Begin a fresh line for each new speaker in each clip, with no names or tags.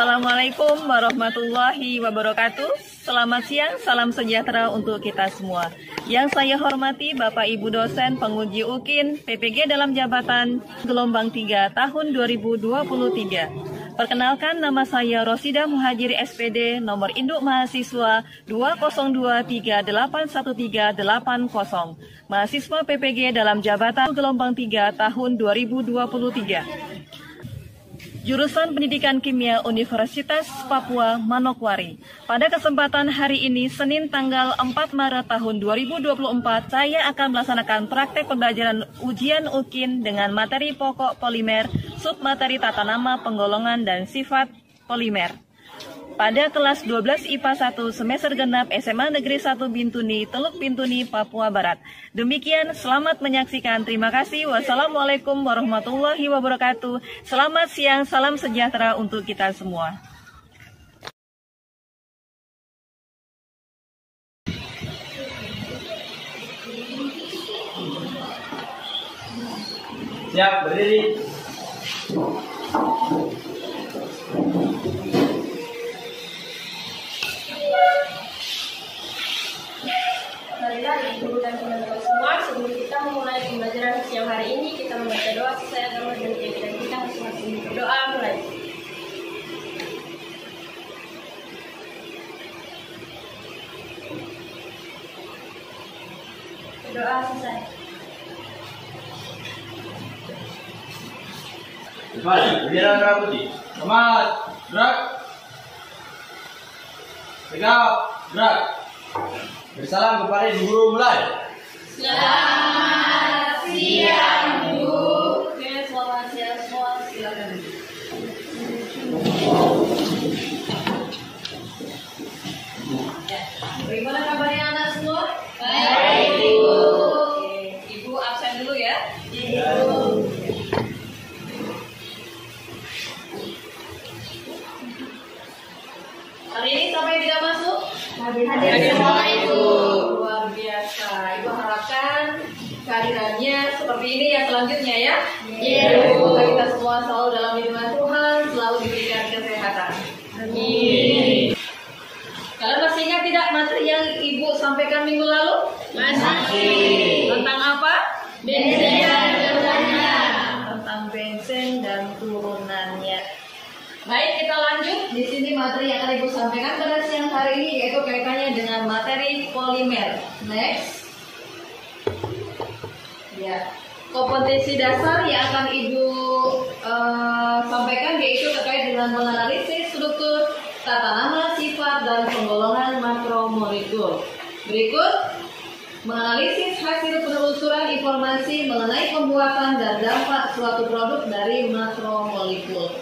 Assalamualaikum warahmatullahi wabarakatuh. Selamat siang, salam sejahtera untuk kita semua. Yang saya hormati Bapak Ibu dosen penguji UKIN PPG dalam jabatan gelombang 3 tahun 2023. Perkenalkan, nama saya Rosida Muhajiri SPD, nomor induk mahasiswa 202381380, mahasiswa PPG dalam jabatan gelombang 3 tahun 2023. Jurusan Pendidikan Kimia Universitas Papua Manokwari. Pada kesempatan hari ini, Senin tanggal 4 Maret tahun 2024, saya akan melaksanakan praktek pembelajaran ujian UKIN dengan materi pokok polimer, submateri tata nama, penggolongan, dan sifat polimer. Pada kelas 12 IPA 1 semester genap SMA Negeri 1 Bintuni, Teluk Bintuni, Papua Barat. Demikian, selamat menyaksikan. Terima kasih. Wassalamualaikum warahmatullahi wabarakatuh. Selamat siang, salam sejahtera untuk kita semua.
Siap, berdiri.
Marilah Ibu dan teman-teman semua, sebelum kita memulai pembelajaran siang hari ini, kita membaca doa sesuai agama dan keyakinan kita masing-masing. Berdoa mulai. Berdoa selesai.
Depan, bendera merah putih. Semangat, gerak. Tegak, gerak. Bersalam kepada Ibu Guru, mulai.
Selamat siang, Bu. Oke, selamat siang semua. Silakan. Ya. Bagaimana kabarnya anak semua? Baik, Ibu. Oke, Ibu absen dulu ya. Ibu. Hari ini siapa yang tidak masuk? Hadir semua, Ibu. Luar biasa. Ibu harapkan kehadirannya seperti ini ya selanjutnya ya. Semoga kita semua selalu dalam lindungan Tuhan, selalu diberikan kesehatan. Amin. Kalian masih ingat tidak materi yang Ibu sampaikan minggu lalu? Masih. Tentang apa? Bensin dan turunannya. Tentang bensin dan turunannya. Baik, kita lanjut. Di sini materi yang akan Ibu sampaikan pada siang hari ini yaitu kaitannya dengan materi polimer. Next. Ya, kompetensi dasar yang akan Ibu sampaikan yaitu terkait dengan menganalisis struktur, tata nama, sifat, dan penggolongan makromolekul. Berikut, menganalisis hasil penelusuran informasi mengenai pembuatan dan dampak suatu produk dari makromolekul.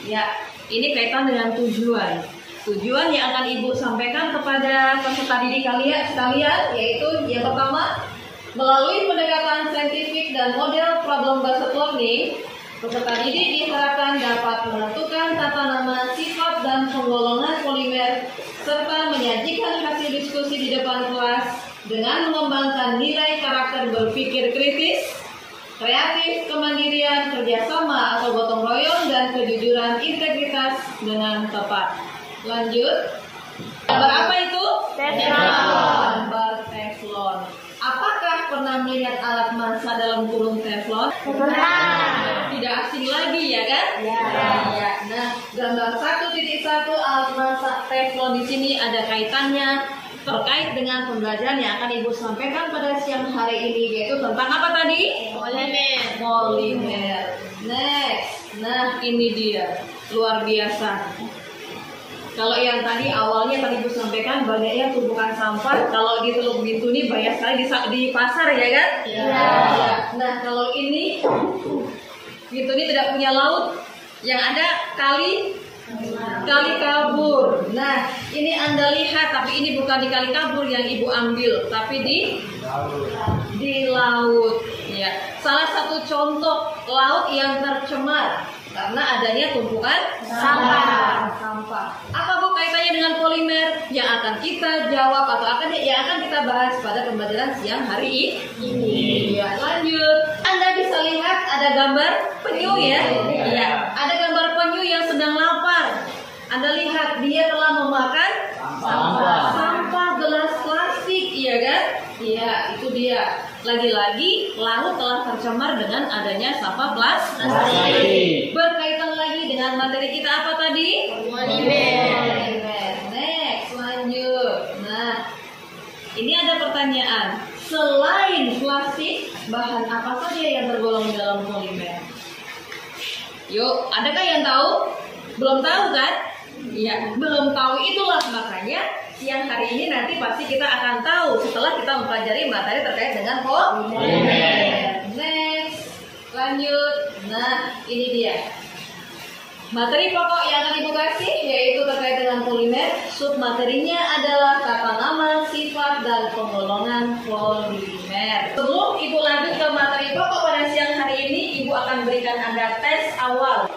Ya, ini kaitan dengan tujuan. Tujuan yang akan Ibu sampaikan kepada peserta didik kalian sekalian yaitu yang pertama, melalui pendekatan saintifik dan model problem based learning, peserta didik diharapkan dapat menentukan tata nama, sifat, dan penggolongan polimer serta menyajikan hasil diskusi di depan kelas dengan mengembangkan nilai karakter berpikir kritis, kreatif, kemandirian, kerjasama atau gotong royong, dan kejujuran integritas dengan tepat. Lanjut. Gambar apa itu? Teflon. Gambar teflon. Apakah pernah melihat alat masak dalam kurung teflon? Pernah. Tidak asing lagi ya kan? Ya. Ya. Nah, gambar 1.1 alat masak teflon di sini ada kaitannya terkait dengan pembelajaran yang akan Ibu sampaikan pada siang hari ini yaitu tentang apa tadi? Polimer. Polimer. Next. Nah, ini dia. Luar biasa. Kalau yang tadi awalnya tadi Ibu sampaikan banyaknya tumpukan sampah. Kalau di Teluk Bintuni banyak sekali di pasar ya kan? Iya. Ya. Nah, kalau ini Bintuni tidak punya laut. Yang ada kali kabur. Nah, ini Anda lihat, tapi ini bukan di kali kabur yang Ibu ambil, tapi di laut. Ya, salah satu contoh laut yang tercemar karena adanya tumpukan sampah. Apa Bu kaitannya dengan polimer yang akan kita jawab atau yang akan kita bahas pada pembelajaran siang hari ini? Ya, lanjut. Anda bisa lihat ada gambar penyu ya. Iya. Ada gambar penyu yang sedang lapar. lagi laut telah tercemar dengan adanya sampah plastik. Berkaitan lagi dengan materi kita apa tadi? Polimer. Next, lanjut. Nah, ini ada pertanyaan. Selain plastik, bahan apa saja yang tergolong dalam polimer? Yuk, adakah yang tahu? Belum tahu kan? Ya, belum tahu, itulah makanya siang hari ini nanti pasti kita akan tahu setelah kita mempelajari materi terkait dengan polimer. Next, lanjut. Nah, ini dia. Materi pokok yang akan Ibu kasih yaitu terkait dengan polimer. Submaterinya adalah tata nama, sifat, dan penggolongan polimer. Sebelum Ibu lanjut ke materi pokok pada siang hari ini, Ibu akan berikan Anda tes awal.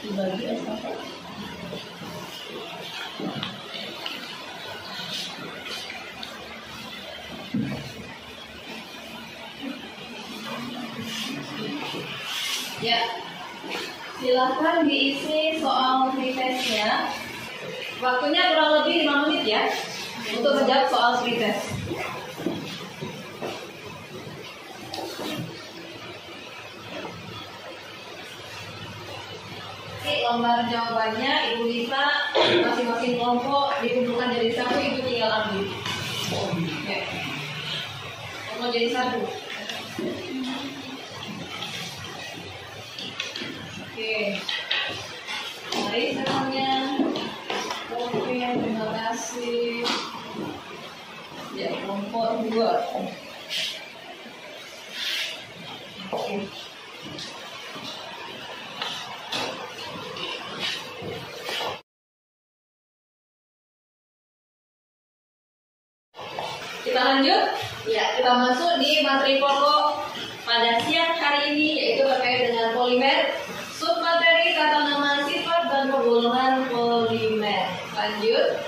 Dibagi estafet. Ya, silahkan diisi soal pretestnya. Waktunya kurang lebih 5 menit ya untuk menjawab soal pretest. Lembar jawabannya Ibu bisa masing-masing kelompok dikumpulkan jadi satu, Ibu tinggal ambil. Oke. Mau jadi satu. Oke. Mari semuanya. Oke, terima kasih. Ya, kelompok 2. Oke. Kita lanjut, ya kita masuk di materi pokok pada siang hari ini yaitu terkait dengan polimer, submateri, tata nama, sifat, dan penggolongan polimer. Lanjut,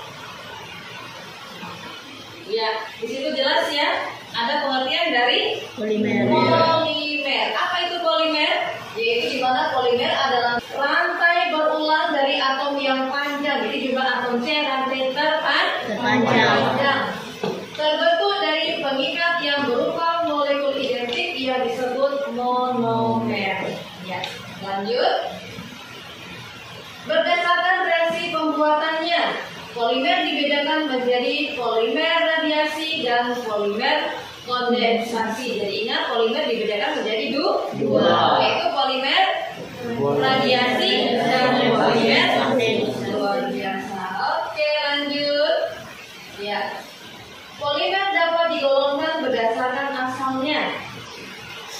ya di situ jelas ya ada pengertian dari polimer. Polimer, apa itu polimer? Yaitu di mana polimer adalah rantai berulang dari atom yang panjang, jadi jumlah atom C rantai terpanjang. Terbentuk dari pengikat yang berupa molekul identik yang disebut monomer. Ya, lanjut. Berdasarkan reaksi pembuatannya, polimer dibedakan menjadi polimer radiasi dan polimer kondensasi. Jadi ingat, polimer dibedakan menjadi dua, yaitu polimer radiasi dan polimer kondensasi. Luar biasa. Oke, lanjut. Ya. Polimer dapat digolongkan berdasarkan asalnya,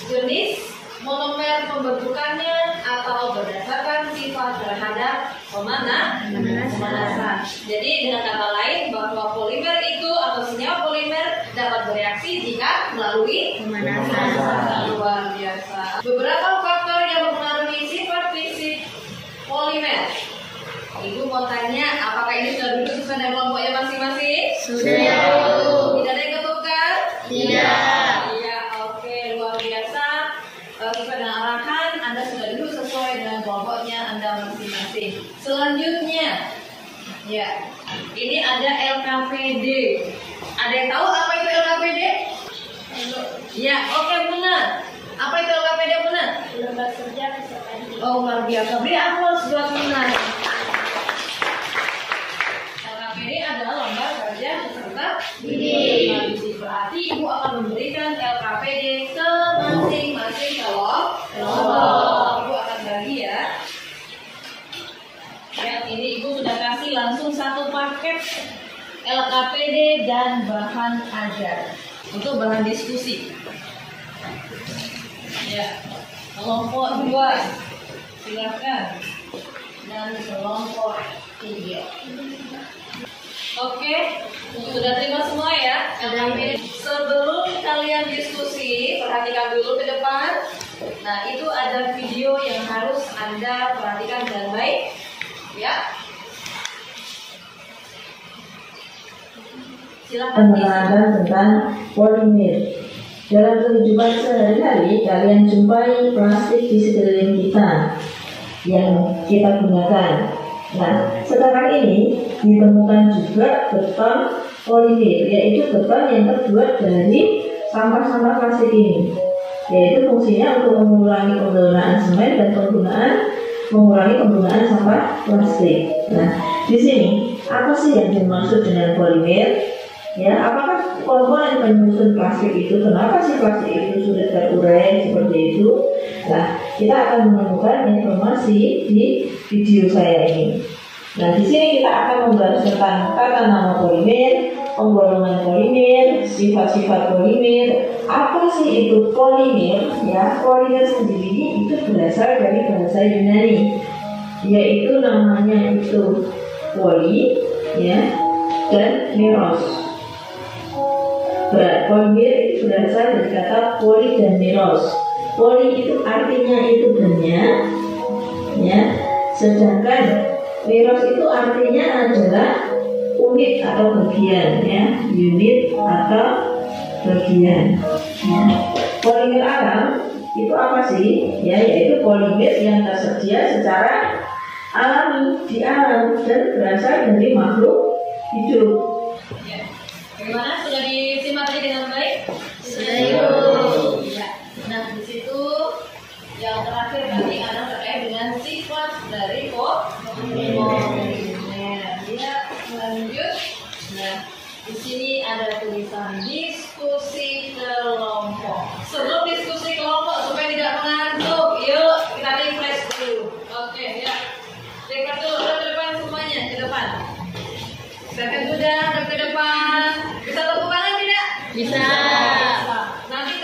jenis, monomer pembentukannya, atau berdasarkan sifat terhadap pemanasan. Jadi dengan kata lain bahwa polimer itu atau senyawa polimer dapat bereaksi jika melalui pemanasan. Luar biasa. Beberapa faktor yang mempengaruhi sifat fisik polimer. Ibu mau tanya, apakah ini sudah duduk sesuai dengan kelompoknya masing-masing? Sudah. Tidak ada yang ketukar? Tidak. Iya, oke, luar biasa. Sesuai dengan arahan, Anda sudah duduk sesuai dengan kelompoknya Anda masing-masing. Selanjutnya, ya, ini ada LKPD. Ada yang tahu apa itu LKPD? Ya, oke, benar. Apa itu LKPD benar? Lembar kerja peserta didik. Oh, luar biasa. Beri aplaus buat benar. LKPD adalah lembar kerja peserta didik. Berarti Ibu akan memberikan LKPD ke masing-masing kelompok. Ibu akan bagi ya. Ya, ini Ibu sudah kasih langsung satu paket LKPD dan bahan ajar untuk bahan diskusi. Ya, kelompok 2 silakan dan kelompok 3. Oke, sudah terima semua ya? Sebelum kalian diskusi, perhatikan dulu ke depan. Nah, itu ada video yang harus Anda perhatikan dengan baik. Ya. Silakan.
Penerapan tentang polimer.
Dalam kehidupan sehari-hari, kalian jumpai plastik di sekeliling kita yang kita gunakan. Nah, sekarang ini ditemukan juga beton polimer, yaitu beton yang terbuat dari sampah-sampah plastik ini, yaitu fungsinya untuk mengurangi penggunaan semen dan mengurangi penggunaan sampah plastik. Nah, di sini apa sih yang dimaksud dengan polimer? Ya, apakah komponen penyusun plastik itu? Kenapa sih plastik itu sudah terurai seperti itu? Nah, kita akan menemukan informasi di video saya ini. Nah, di sini kita akan membahas tentang tata nama polimer, penggolongan polimer, sifat-sifat polimer. Apa sih itu polimer? Ya, polimer sendiri itu berasal dari bahasa Yunani, yaitu namanya itu poli, ya, dan meros. Polimer itu berasal dari kata poli dan meros. Poli itu artinya itu banyak, ya, sedangkan meros itu artinya adalah unit atau bagian, ya, unit atau bagian. Ya. Polimer alam itu apa sih? Ya, yaitu polimer yang tersedia secara alami di alam dan berasal dari makhluk hidup.
Bagaimana? Sudah disimak tadi dengan baik?
Sudah.
Ya. Nah, di situ yang terakhir tadi ada terkait dengan sifat dari polimer. Dia lanjut. Nah, di sini ada tulisan diskusi kelompok. Sebelum diskusi kelompok supaya tidak mengantuk, yuk kita refresh dulu. Oke, ya. Refresh dulu, udah ke depan semuanya, ke depan. Silakan sudah ke depan. Bisa tepuk tangan tidak?
Bisa.
Nanti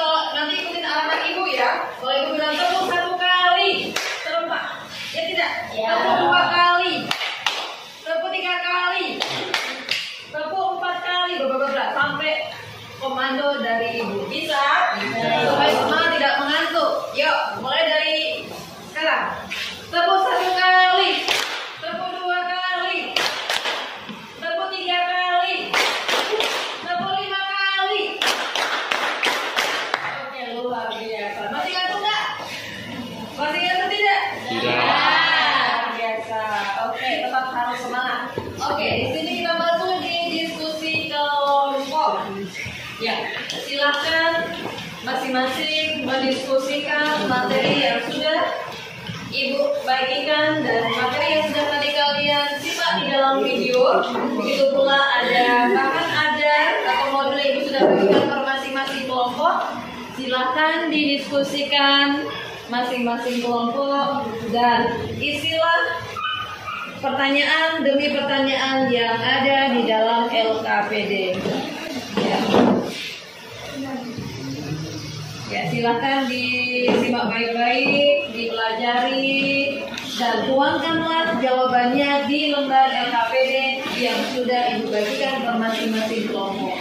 ikutin arahan ibu ya. Kalau ibu bilang tepuk 1 kali, serempak. Ya tidak?
Ya.
Tepuk 2 kali. Tepuk 3 kali. Tepuk 4 kali. Beberapa sampai komando dari ibu. Bisa?
Bisa.
Supaya semua tidak mengantuk. Yuk, mulai dari sekarang. Tepuk 1 kali. Tepuk 2 kali. Tepuk 3 kali. Tepuk 5 kali. Oke, luar biasa. Masih ngantuk nggak? Masih ngantuk tidak? Luar biasa. Oke, tetap harus semangat. Oke, di sini kita masuk di diskusi kelompok. Ya, silakan masing-masing mendiskusikan materi yang sudah Ibu bagikan dan materi yang sudah tadi kalian simak di dalam video. Begitu pula ada bahan ajar atau modul Ibu sudah bagikan per masing-masing kelompok. Silahkan didiskusikan masing-masing kelompok dan isilah pertanyaan demi pertanyaan yang ada di dalam LKPD. Ya, silahkan disimak baik-baik, dipelajari, dan tuangkanlah jawabannya di lembar LKPD yang sudah Ibu bagikan ke masing-masing kelompok.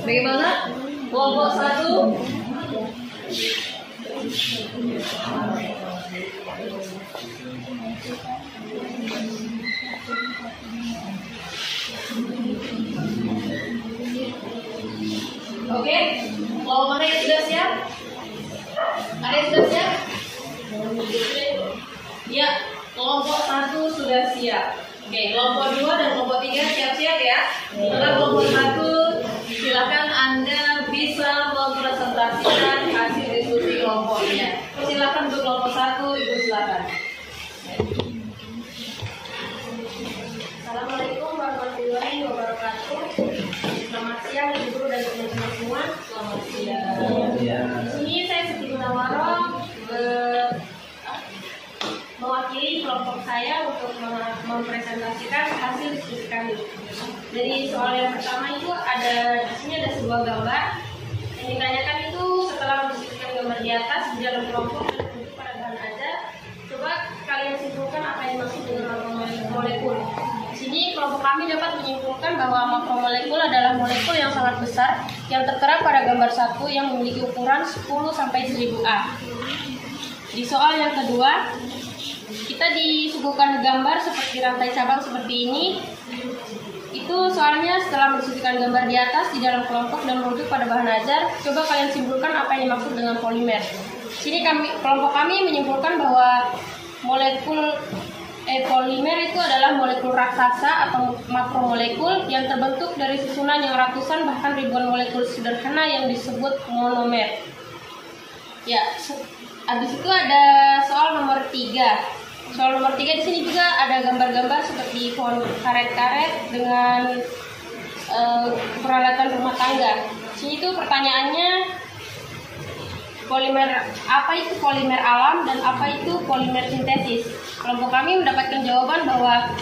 Bagaimana? Kelompok 1. Oke, kelompok mana yang sudah siap?
Ada yang sudah siap? Ya, kelompok 1 sudah siap. Oke, kelompok 2 dan kelompok 3 siap-siap ya. Setelah kelompok 1, silakan Anda bisa mempresentasikan hasil diskusi kelompoknya. Silakan untuk kelompok 1, Ibu silakan.
Assalamualaikum warahmatullahi wabarakatuh. Selamat siang Ibu Guru dan teman-teman semua.
Selamat siang.
Di sini saya Siti Gunawarong mewakili kelompok saya untuk mempresentasikan hasil diskusi kami. Jadi soal yang pertama itu di sini ada sebuah gambar yang ditanyakan itu setelah mendiskusikan gambar di atas di dalam kelompok dan bentuk pada bahan ajar. Coba kalian simpulkan apa yang dimaksud dengan makromolekul. Di sini kelompok kami dapat menyimpulkan bahwa makromolekul adalah molekul yang sangat besar yang tertera pada gambar 1 yang memiliki ukuran 10 sampai 1000 A. Di soal yang kedua, kita disuguhkan gambar seperti rantai cabang seperti ini. Itu soalnya setelah mendiskusikan gambar di atas di dalam kelompok dan merujuk pada bahan ajar, coba kalian simpulkan apa yang dimaksud dengan polimer. Di sini kelompok kami menyimpulkan bahwa polimer itu adalah molekul raksasa atau makromolekul yang terbentuk dari susunan yang ratusan bahkan ribuan molekul sederhana yang disebut monomer. Ya, habis itu ada soal nomor 3. Soal nomor 3 di sini juga ada gambar-gambar seperti pohon karet-karet dengan peralatan rumah tangga. Di sini tuh pertanyaannya, polimer apa itu polimer alam dan apa itu polimer sintesis? Kelompok kami mendapatkan jawaban bahwa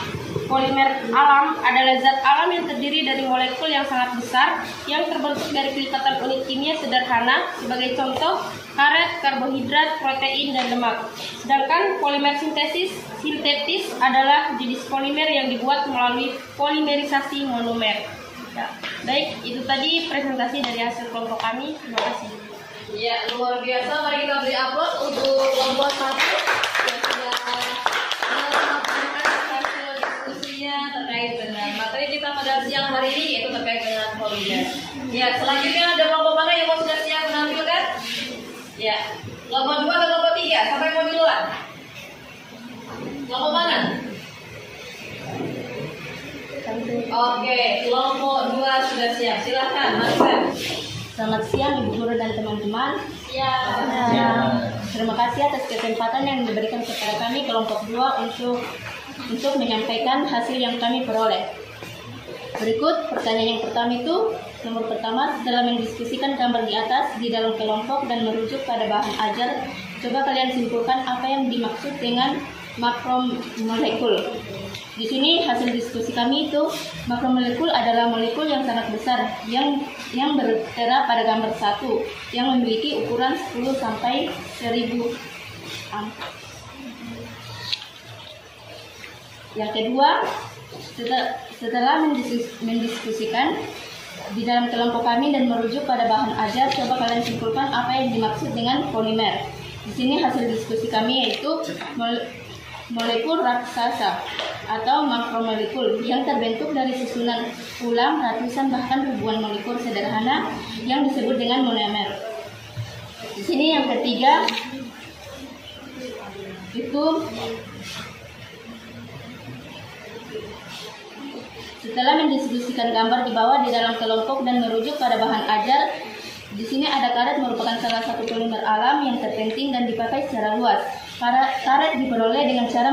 polimer alam adalah zat alam yang terdiri dari molekul yang sangat besar yang terbentuk dari pelipatan unit kimia sederhana, sebagai contoh karet, karbohidrat, protein, dan lemak. Sedangkan polimer sintetis adalah jenis polimer yang dibuat melalui polimerisasi monomer. Ya, baik, itu tadi presentasi dari hasil kelompok kami. Terima kasih.
Ya, luar biasa. Mari kita beri aplaus untuk kelompok 1 yang sudah melaksanakan hasil diskusinya terkait dengan materi kita pada siang hari ini, yaitu terkait dengan polimer. Ya, selanjutnya ada kelompok mana yang mau sudah siap menampilkan? Ya, kelompok 2 atau kelompok 3? Sampai mau duluan? Kelompok mana? Oke, kelompok 2 sudah siap. Silahkan, Mas.
Selamat siang Ibu Guru dan teman-teman. Terima kasih atas kesempatan yang diberikan kepada kami kelompok 2 untuk menyampaikan hasil yang kami peroleh. Berikut pertanyaan yang pertama itu, nomor pertama, setelah mendiskusikan gambar di atas di dalam kelompok dan merujuk pada bahan ajar, coba kalian simpulkan apa yang dimaksud dengan makromolekul. Di sini hasil diskusi kami itu, makromolekul adalah molekul yang sangat besar yang bertera pada gambar 1 yang memiliki ukuran 10 sampai 1000 A. Yang kedua, setelah mendiskusikan di dalam kelompok kami dan merujuk pada bahan ajar, coba kalian simpulkan apa yang dimaksud dengan polimer. Di sini hasil diskusi kami yaitu molekul raksasa atau makromolekul yang terbentuk dari susunan ulang ratusan bahkan ribuan molekul sederhana yang disebut dengan monomer. Di sini yang ketiga itu setelah mendiskusikan gambar di bawah di dalam kelompok dan merujuk pada bahan ajar, di sini ada karet merupakan salah satu polimer alam yang terpenting dan dipakai secara luas. Karet diperoleh dengan cara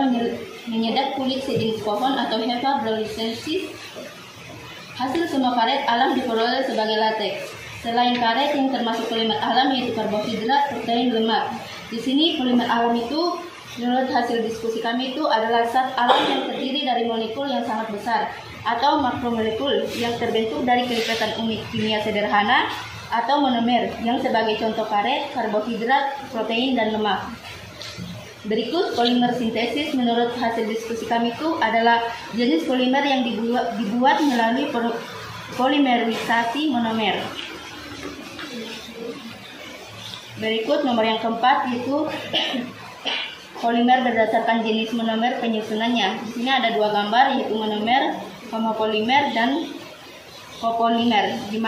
menyedap kulit sejenis pohon atau Heva brasiliensis. Hasil semua karet alam diperoleh sebagai latex. Selain karet yang termasuk polimer alam yaitu karbohidrat, protein, lemak. Di sini polimer alam itu, menurut hasil diskusi kami itu adalah zat alam yang terdiri dari molekul yang sangat besar atau makromolekul yang terbentuk dari kelipatan unit kimia sederhana atau monomer yang sebagai contoh karet, karbohidrat, protein, dan lemak. Berikut polimer sintesis menurut hasil diskusi kami itu adalah jenis polimer yang dibuat melalui polimerisasi monomer. Berikut nomor yang keempat yaitu polimer berdasarkan jenis monomer penyusunannya. Di sini ada dua gambar yaitu monomer, homopolimer, dan copolimer. Di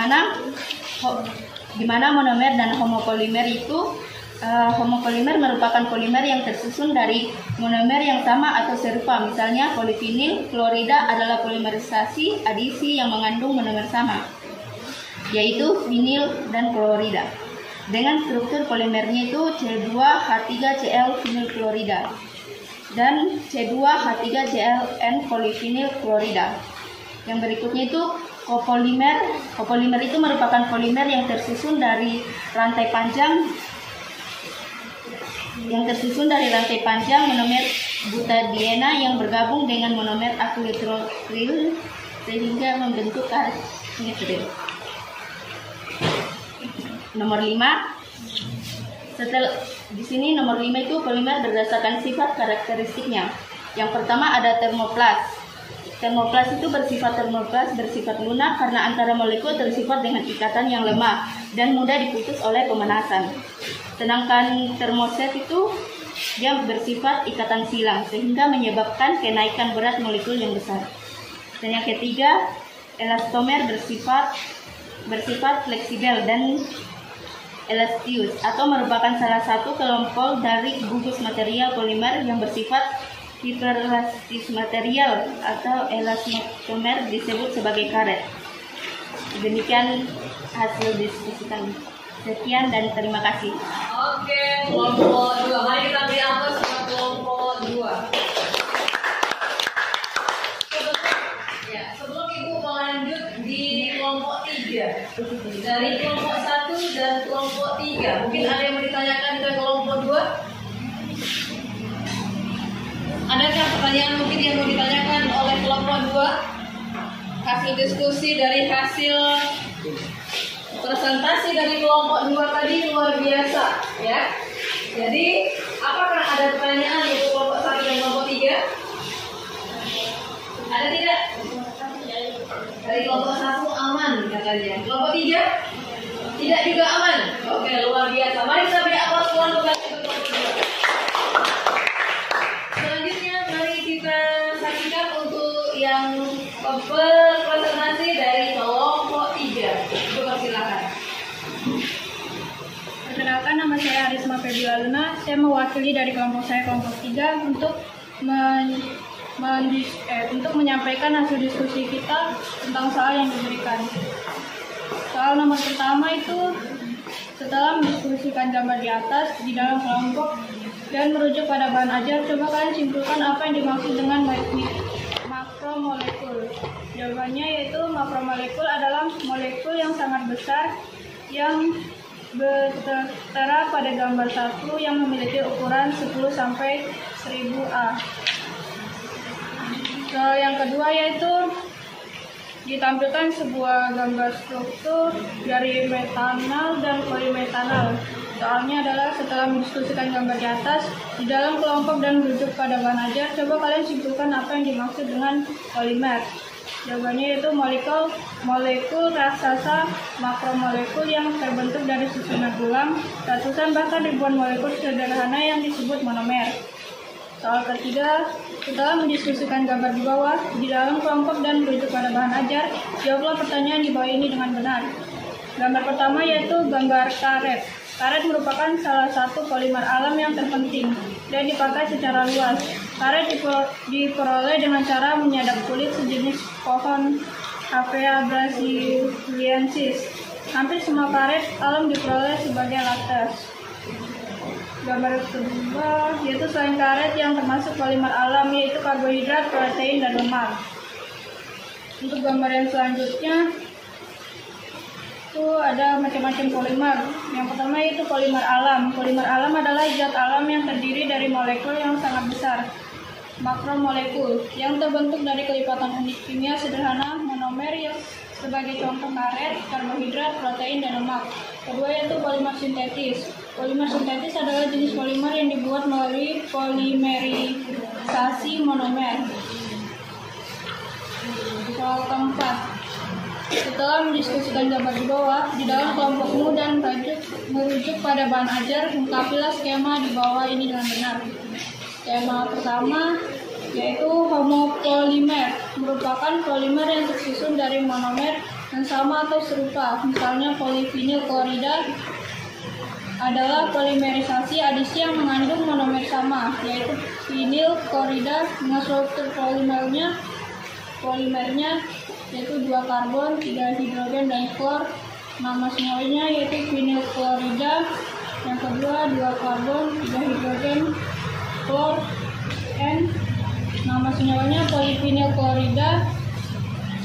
mana monomer dan homopolimer itu Homopolimer merupakan polimer yang tersusun dari monomer yang sama atau serupa. Misalnya polivinil klorida adalah polimerisasi adisi yang mengandung monomer sama, yaitu vinil dan klorida. Dengan struktur polimernya itu C2H3Cl vinil klorida dan C2H3Cln polivinil klorida. Yang berikutnya itu copolimer. Copolimer itu merupakan polimer yang tersusun dari rantai panjang monomer butadiena yang bergabung dengan monomer akrilotril sehingga membentuk karet nitril. Nomor 5. Di sini nomor 5 itu polimer berdasarkan sifat karakteristiknya. Yang pertama ada termoplas. Termoplas itu bersifat lunak karena antara molekul tersifat dengan ikatan yang lemah dan mudah diputus oleh pemanasan. Sedangkan termoset itu dia bersifat ikatan silang sehingga menyebabkan kenaikan berat molekul yang besar. Dan yang ketiga, elastomer bersifat fleksibel dan elastius atau merupakan salah satu kelompok dari gugus material polimer yang bersifat hiperelastis material atau elastomer disebut sebagai karet. Demikian hasil diskusi kami. Sekian dan terima kasih.
Oke, kelompok 2. Mari kita beri aplaus untuk kelompok 2. Sebelum Ibu melanjut di kelompok 3. Dari kelompok 1 dan kelompok 3. Mungkin ada yang mau ditanyakan ke kelompok 2? Adakah pertanyaan mungkin yang mau ditanyakan oleh kelompok 2? Hasil diskusi dari hasil presentasi dari kelompok 2 tadi luar biasa, ya. Jadi, apakah ada pertanyaan untuk kelompok 1 dan kelompok 3? Ada tidak? Dari kelompok 1 aman katanya. Kelompok 3? Tidak juga aman. Oke, luar biasa. Mari kita beri aplaus untuk kelompok 2. Selanjutnya mari kita saksikan untuk yang presentasi dari kelompok 3. Silakan.
Perkenalkan, nama saya Arisma Febiola Luna. Saya mewakili dari kelompok saya, kelompok 3, untuk menyampaikan hasil diskusi kita tentang soal yang diberikan. Soal nomor pertama itu, setelah mendiskusikan gambar di atas di dalam kelompok dan merujuk pada bahan ajar, coba kalian simpulkan apa yang dimaksud dengan makromolekul. Jawabannya yaitu makromolekul adalah molekul yang sangat besar yang tertera pada gambar 1 yang memiliki ukuran 10 sampai 1000 A. Soal yang kedua yaitu ditampilkan sebuah gambar struktur dari metanal dan polimetanal. Soalnya adalah setelah mendiskusikan gambar di atas di dalam kelompok dan merujuk pada bahan ajar, coba kalian simpulkan apa yang dimaksud dengan polimer. Jawabannya yaitu molekul raksasa makromolekul yang terbentuk dari susunan ulang, ratusan bahkan ribuan molekul sederhana yang disebut monomer. Soal ketiga, setelah mendiskusikan gambar di bawah di dalam kelompok dan merujuk pada bahan ajar, jawablah pertanyaan di bawah ini dengan benar. Gambar pertama yaitu gambar karet. Karet merupakan salah satu polimer alam yang terpenting dan dipakai secara luas. Karet diperoleh dengan cara menyadap kulit sejenis pohon Hevea brasiliensis. Hampir semua karet alam diperoleh sebagai latex. Gambar kedua yaitu selain karet yang termasuk polimer alam yaitu karbohidrat, protein, dan lemak. Untuk gambar yang selanjutnya itu ada macam-macam polimer. Yang pertama yaitu polimer alam. Polimer alam adalah zat alam yang terdiri dari molekul yang sangat besar, makromolekul, yang terbentuk dari kelipatan unit kimia sederhana monomer yang sebagai contoh karet, karbohidrat, protein, dan lemak. Kedua yaitu polimer sintetis. Polimer sintetis adalah jenis polimer yang dibuat melalui polimerisasi monomer. Soal keempat, setelah mendiskusikan gambar di bawah, di dalam kelompokmu dan merujuk pada bahan ajar, ungkapilah skema di bawah ini dengan benar. Skema pertama yaitu homopolimer, merupakan polimer yang tersusun dari monomer yang sama atau serupa, misalnya polivinil klorida adalah polimerisasi adisi yang mengandung monomer sama, yaitu vinyl klorida dengan struktur polimernya yaitu 2 karbon, 3 hidrogen dan klor. Nama semuanya yaitu vinyl klorida. Yang kedua 2 karbon, 3 hidrogen, klor, N. Nama senyawanya polivinyl klorida.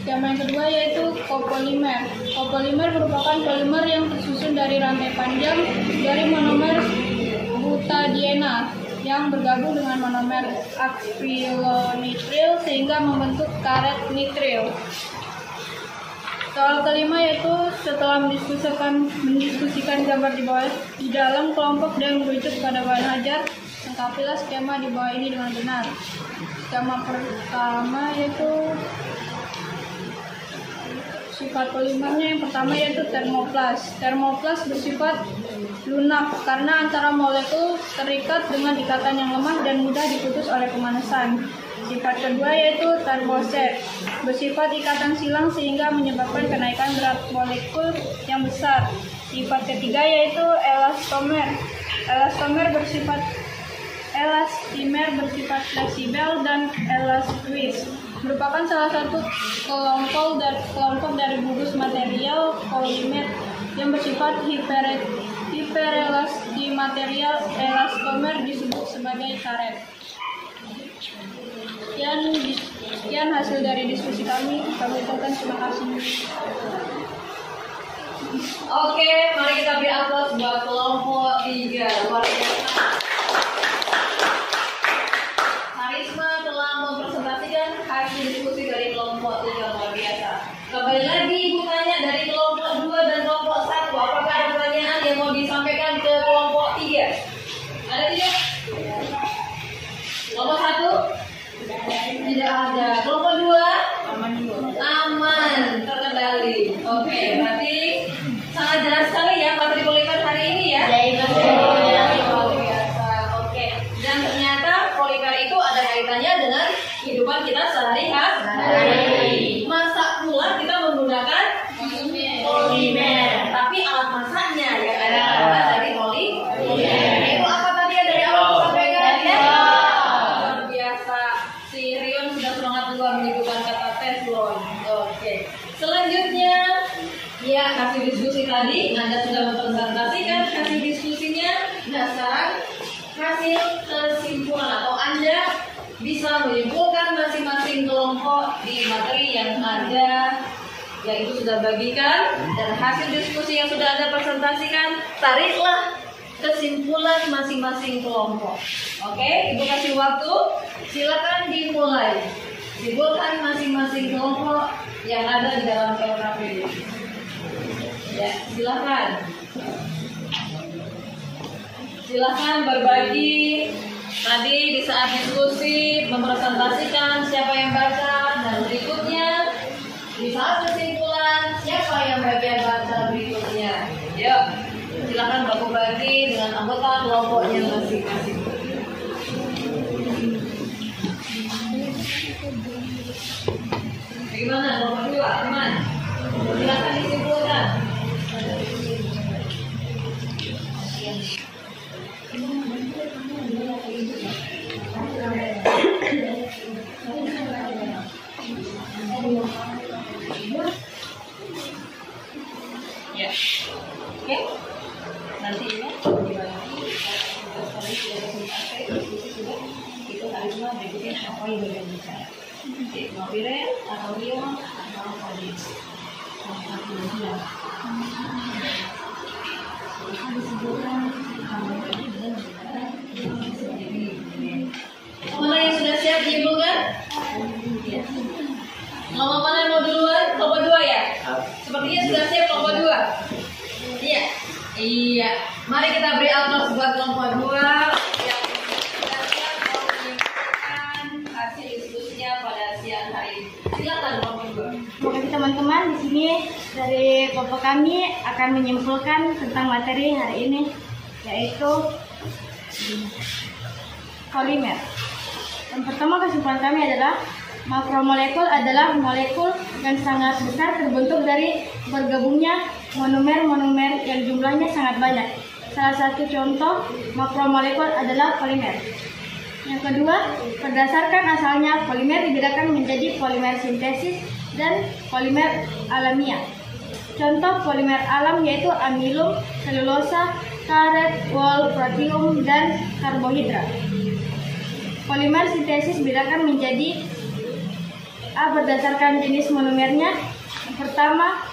Skema yang kedua yaitu kopolimer. Kopolimer merupakan polimer yang tersusun dari rantai panjang dari monomer butadiena yang bergabung dengan monomer akrilonitril sehingga membentuk karet nitril. Soal kelima yaitu setelah mendiskusikan gambar di bawah di dalam kelompok dan merujuk pada bahan ajar, lengkapilah skema di bawah ini dengan benar. Skema pertama yaitu sifat polimernya. Yang pertama yaitu termoplas. Termoplas bersifat lunak karena antara molekul terikat dengan ikatan yang lemah dan mudah diputus oleh pemanasan. Sifat kedua yaitu termoset, bersifat ikatan silang sehingga menyebabkan kenaikan berat molekul yang besar. Sifat ketiga yaitu elastomer. Elastimer bersifat fleksibel dan elastis. Merupakan salah satu kelompok dari gugus material polimer yang bersifat hiperelasti. Material elastomer disebut sebagai karet. Sekian hasil dari diskusi kami. Kami ucapkan terima kasih.
Oke, mari kita beri aplaus buat kelompok 3. Luar biasa. Karisma telah mempresentasikan hasil diskusi dari kelompok 3. Luar biasa. Kembali lagi Ibu tanya dari kelompok 2 dan kelompok 1. Apakah ada pertanyaan yang mau disampaikan ke kelompok 3? Ada tidak? Kelompok 1? Tidak ada. Kelompok 2? Aman, terkendali. Oke, berarti sangat jelas sekali ya materi polimer hari ini ya. Luar biasa. Oke. Dan ternyata polimer itu ada kaitannya dengan kehidupan kita sehari-hari. Masak pula kita menggunakan polimer. Tapi alat masaknya yang ada dari polimer. Itu apa tadi ya dari awal sampaikan ya? Luar biasa. Si Rion sudah semangat keluar menyebutkan kata teflon. Oke. Selanjutnya, ya hasil diskusi tadi Anda sudah mempresentasikan hasil diskusinya. Nah sekarang hasil kesimpulan atau Anda bisa menyimpulkan masing-masing kelompok di materi yang ada yaitu sudah bagikan, dan hasil diskusi yang sudah Anda presentasikan, tariklah kesimpulan masing-masing kelompok. Oke, Ibu kasih waktu, silakan dimulai. Simpulkan masing-masing kelompok yang ada di dalam LKPD. Ya, silakan. Silakan berbagi. Tadi di saat diskusi mempresentasikan siapa yang baca, dan berikutnya di saat kesimpulan siapa yang bagian baca berikutnya. Yuk, silakan berbagi dengan anggota kelompoknya masing-masing. Bagaimana kelompok 2, teman? Silakan disimpulkan. Ya, oke. Nanti ya dibagi. Itu harusnya berikutnya apa yang bagian bicara. Mobilnya atau Rio atau Fadil. Mana yang sudah siap diimpulkan? Kelompok mana yang mau duluan? Kelompok 2 ya? Sepertinya sudah siap kelompok 2. Iya. Iya. Mari kita beri aplaus buat kelompok 2 yang sudah siap menyimpulkan hasil diskusinya pada siang hari ini. Silakan kelompok 2.
Terima kasih teman-teman. Di sini dari kelompok kami akan menyimpulkan tentang materi hari ini, yaitu polimer. Yang pertama kesimpulan kami adalah makromolekul adalah molekul yang sangat besar terbentuk dari bergabungnya monomer-monomer yang jumlahnya sangat banyak.
salah satu contoh makromolekul adalah polimer. Yang kedua, berdasarkan asalnya, polimer dibedakan menjadi polimer sintesis dan polimer alamiah. Contoh polimer alam yaitu amilum, selulosa, karet, wol, proteum, dan karbohidrat. Polimer sintesis dibedakan menjadi A berdasarkan jenis monomernya. Yang pertama,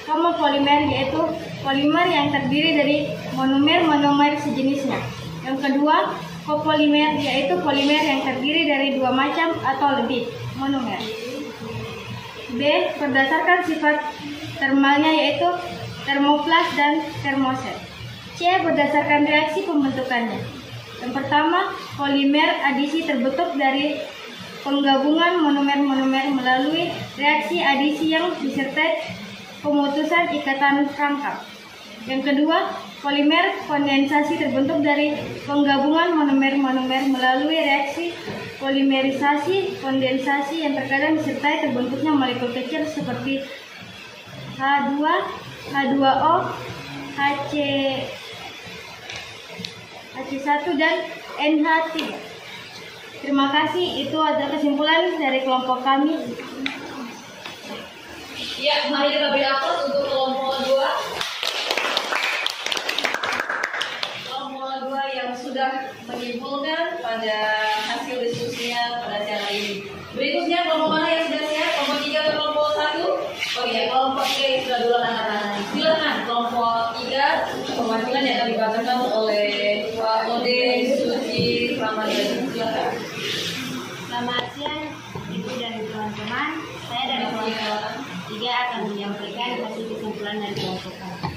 homopolimer yaitu polimer yang terdiri dari monomer sejenisnya. Yang kedua, copolimer yaitu polimer yang terdiri dari dua macam atau lebih monomer. B berdasarkan sifat termalnya yaitu termoplas dan termoset. C berdasarkan reaksi pembentukannya. Yang pertama, polimer adisi terbentuk dari penggabungan monomer-monomer melalui reaksi adisi yang disertai pemutusan ikatan rangkap. Yang kedua, polimer kondensasi terbentuk dari penggabungan monomer-monomer melalui reaksi polimerisasi kondensasi yang terkadang disertai terbentuknya molekul kecil seperti H2, H2O, HC1 dan NH3. Terima kasih, itu adalah kesimpulan dari kelompok kami.
Ya, mari kita beri aplaus untuk kelompok 2. Kelompok 2 yang sudah menyimpulkan pada hasil diskusinya pada siang hari ini. Berikutnya kelompok mana yang sudah siap? Kelompok 3 atau kelompok 1? Oh iya, kelompok 3 sudah duluan angkat tangan. Silakan kelompok 3, perwakilan yang akan dibacakan oleh Pak Ode Suci Ramadhan. Silakan.
Selamat siang, Ibu dan teman-teman. Saya dari kelompok 3 akan menyampaikan hasil kesimpulan dari kelompok kami.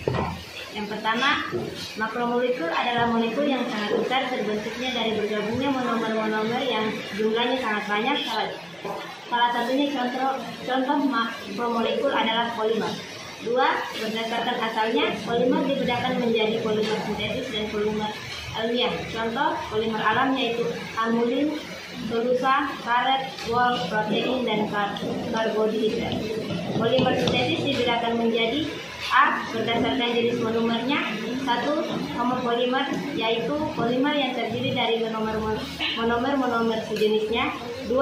Yang pertama, makromolekul adalah molekul yang sangat besar terbentuknya dari bergabungnya monomer-monomer yang jumlahnya sangat banyak. Salah satunya contoh makromolekul adalah polimer. 2. Berdasarkan asalnya, polimer dibedakan menjadi polimer sintetis dan polimer alamiah. Contoh polimer alam yaitu amilum, selulosa, karet, wol, protein, dan karbohidrat. Polimer sintesis dibedakan menjadi A berdasarkan jenis monomernya. 1. Homopolimer yaitu polimer yang terdiri dari monomer sejenisnya. 2.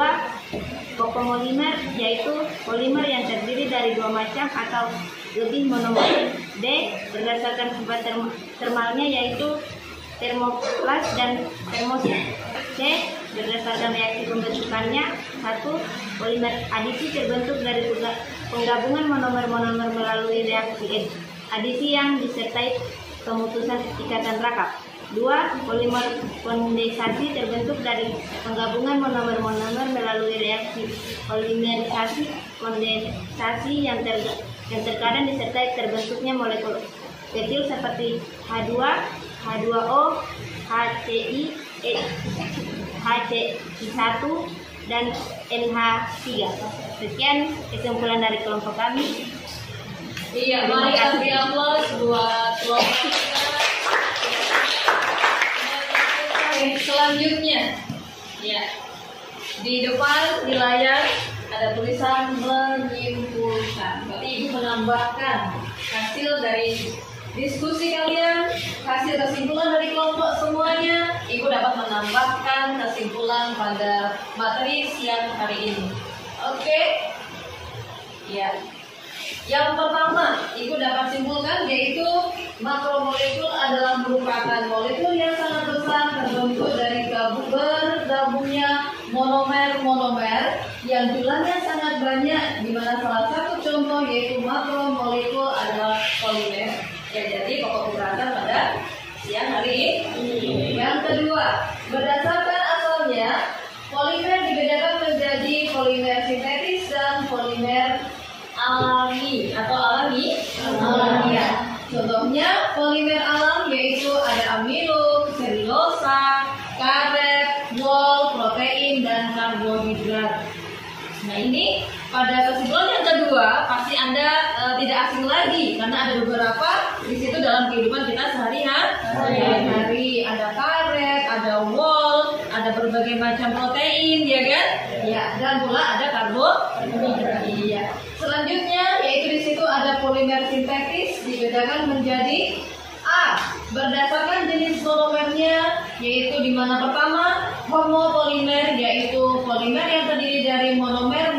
Copolimer yaitu polimer yang terdiri dari dua macam atau lebih monomer. D. Berdasarkan sifat termalnya yaitu termoplas dan termoset. C. Berdasarkan reaksi pembentukannya. 1. Polimer adisi terbentuk dari penggabungan monomer-monomer melalui reaksi adisi yang disertai pemutusan ikatan rangkap. 2. Polimer kondensasi terbentuk dari penggabungan monomer-monomer melalui reaksi polimerisasi kondensasi yang terkadang disertai terbentuknya molekul kecil seperti H2, H2O, HC1 dan NH3. Sekian kesimpulan dari kelompok kami.
Iya, mari kita beri aplaus buat kelompok kita. Selanjutnya, ya, di depan di layar ada tulisan menyimpulkan. Berarti Ibu menambahkan hasil dari diskusi kalian, hasil kesimpulan dari kelompok semuanya. Ibu dapat menambahkan kesimpulan pada materi siang hari ini. Oke? Ya. Yang pertama, Ibu dapat simpulkan yaitu makromolekul adalah merupakan molekul yang sangat besar terbentuk dari bergabungnya monomer-monomer yang jumlahnya sangat banyak, di mana salah satu contoh yaitu makromolekul adalah polimer. Ya, jadi pokok pembahasan pada siang hari ini. Yang kedua, berdasarkan asalnya, polimer dibedakan menjadi polimer sintetis dan polimer alami atau alamiah. Contohnya polimer alam yaitu ada amilum, selulosa, karet, wol, protein, dan karbohidrat. Nah, ini pada kesimpulan yang kedua pasti Anda tidak asing lagi karena ada beberapa di situ dalam kehidupan kita sehari-hari. Ada karet, ada wol, ada berbagai macam protein, ya kan? Ya, dan pula ada karbohidrat. Iya. Selanjutnya yaitu di situ ada polimer sintetis dibedakan menjadi A A. Berdasarkan jenis monomernya, yaitu di mana pertama homopolimer, yaitu polimer yang terdiri dari monomer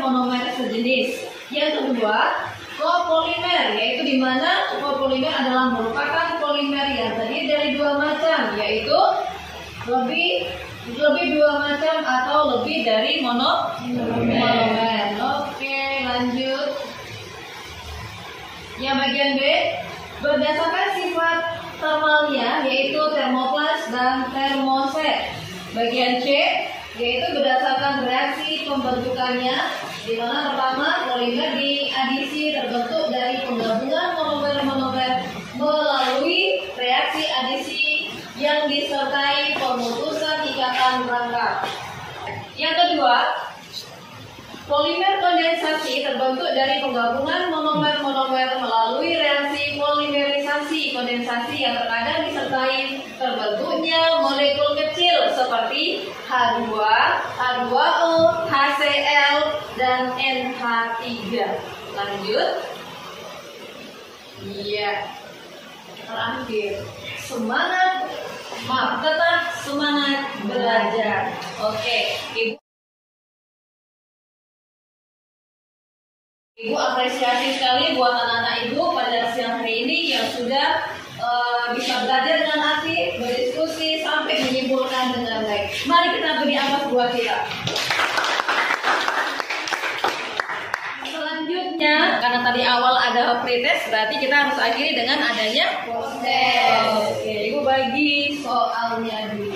sejenis. Yang kedua, copolimer, yaitu di mana copolimer adalah merupakan polimer yang terdiri dari dua macam, yaitu lebih dua macam atau lebih dari monomer. Oke, lanjut. Yang bagian B, berdasarkan sifat termalnya, yaitu termoplas dan termoset. Bagian C, yaitu berdasarkan reaksi pembentukannya, di mana pertama polimer diadisi terbentuk dari penggabungan monomer-monomer melalui reaksi adisi yang disertai pemutusan ikatan rangka. Yang kedua, polimer kondensasi terbentuk dari penggabungan monomer-monomer melalui reaksi polimerisasi kondensasi yang terkadang disertai terbentuknya molekul kecil seperti H2, H2O, HCl, dan NH3. Lanjut. Iya. Terakhir, tetap semangat belajar. Oke, Ibu apresiasi sekali buat anak-anak Ibu pada siang hari ini yang sudah bisa belajar dengan aktif, berdiskusi sampai menyimpulkan dengan baik. Mari kita beri aplaus buat kita. Selanjutnya, karena tadi awal ada pretest, berarti kita harus akhiri dengan adanya post-test. Oke, Ibu bagi soalnya dulu.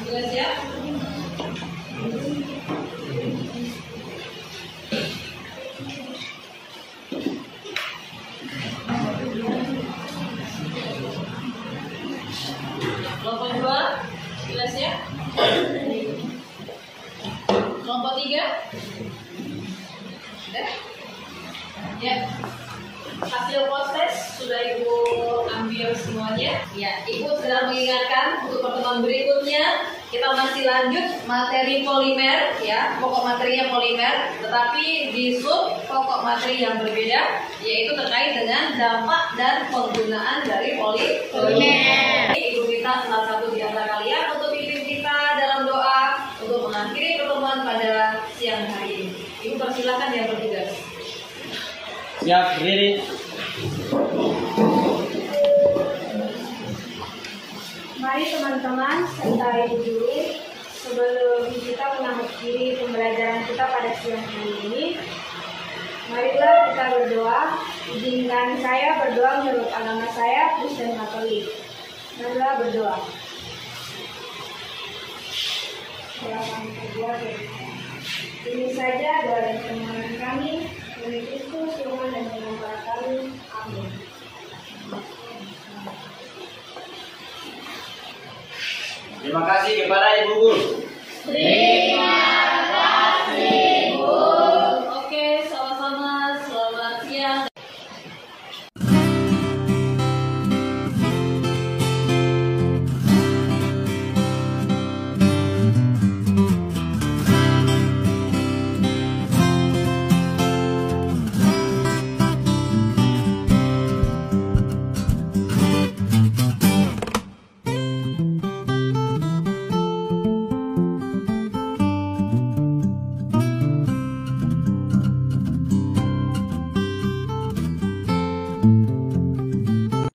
Jelas ya? Kelompok 2, jelas ya? Kelompok 3? Ya. Hasil post-test sudah Ibu ambil semuanya. Ya, Ibu sedang mengingatkan untuk pertemuan berikutnya kita masih lanjut materi polimer, ya, pokok materinya polimer, tetapi di sub pokok materi yang berbeda, yaitu terkait dengan dampak dan penggunaan dari polimer. Ibu minta salah satu di antara kalian untuk pimpin kita dalam doa untuk mengakhiri pertemuan pada siang hari ini. Ibu persilakan yang bertugas.
Siap, berdiri.
Mari teman-teman, santai dulu sebelum kita mengakhiri pembelajaran kita pada siang hari ini. Marilah kita berdoa. Izinkan saya berdoa menurut agama saya, Kristen Katolik. Marilah berdoa. Setelah kami berdoa, ini saja doa dan permohonan kami. Demi Kristus, Tuhan dan Pengampun kami. Amin.
Terima kasih kepada Ibu Guru.
Terima